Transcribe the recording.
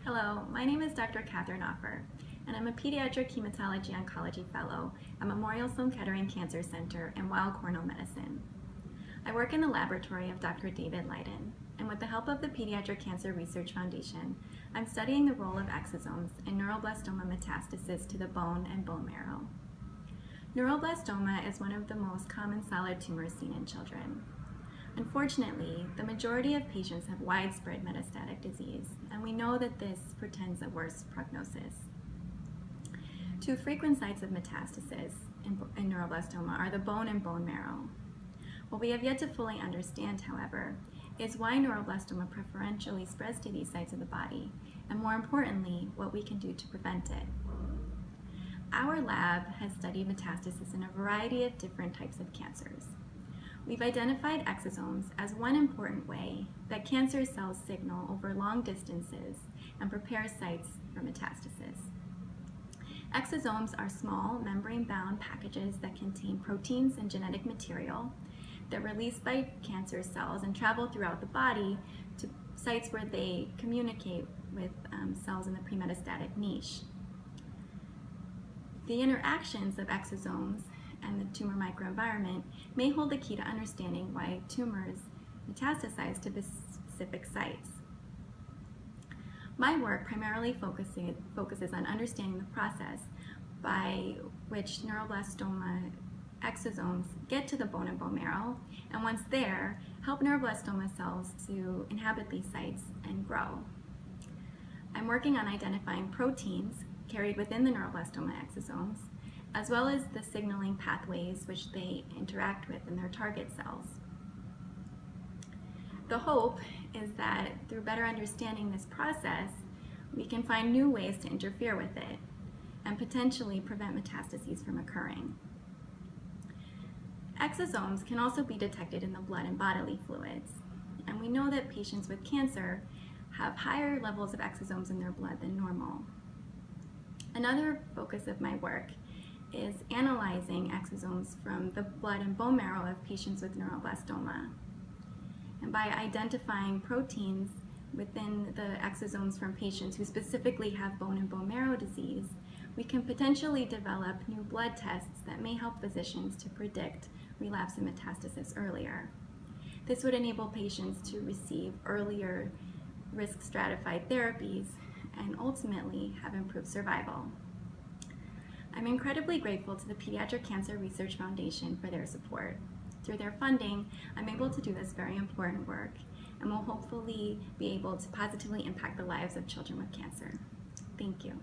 Hello, my name is Dr. Katharine Offer, and I'm a Pediatric Hematology Oncology Fellow at Memorial Sloan Kettering Cancer Center and Weill Cornell Medicine. I work in the laboratory of Dr. David Lyden, and with the help of the Pediatric Cancer Research Foundation, I'm studying the role of exosomes in neuroblastoma metastasis to the bone and bone marrow. Neuroblastoma is one of the most common solid tumors seen in children. Unfortunately, the majority of patients have widespread metastatic disease, and we know that this portends a worse prognosis. Two frequent sites of metastasis in neuroblastoma are the bone and bone marrow. What we have yet to fully understand, however, is why neuroblastoma preferentially spreads to these sites of the body, and more importantly, what we can do to prevent it. Our lab has studied metastasis in a variety of different types of cancers. We've identified exosomes as one important way that cancer cells signal over long distances and prepare sites for metastasis. Exosomes are small, membrane-bound packages that contain proteins and genetic material that are released by cancer cells and travel throughout the body to sites where they communicate with cells in the premetastatic niche. The interactions of exosomes and the tumor microenvironment may hold the key to understanding why tumors metastasize to specific sites. My work primarily focuses on understanding the process by which neuroblastoma exosomes get to the bone and bone marrow, and once there, help neuroblastoma cells to inhabit these sites and grow. I'm working on identifying proteins carried within the neuroblastoma exosomes, as well as the signaling pathways which they interact with in their target cells. The hope is that through better understanding this process, we can find new ways to interfere with it and potentially prevent metastases from occurring. Exosomes can also be detected in the blood and bodily fluids, and we know that patients with cancer have higher levels of exosomes in their blood than normal. Another focus of my work is analyzing exosomes from the blood and bone marrow of patients with neuroblastoma. And by identifying proteins within the exosomes from patients who specifically have bone and bone marrow disease, we can potentially develop new blood tests that may help physicians to predict relapse and metastasis earlier. This would enable patients to receive earlier risk stratified therapies and ultimately have improved survival. I'm incredibly grateful to the Pediatric Cancer Research Foundation for their support. Through their funding, I'm able to do this very important work and will hopefully be able to positively impact the lives of children with cancer. Thank you.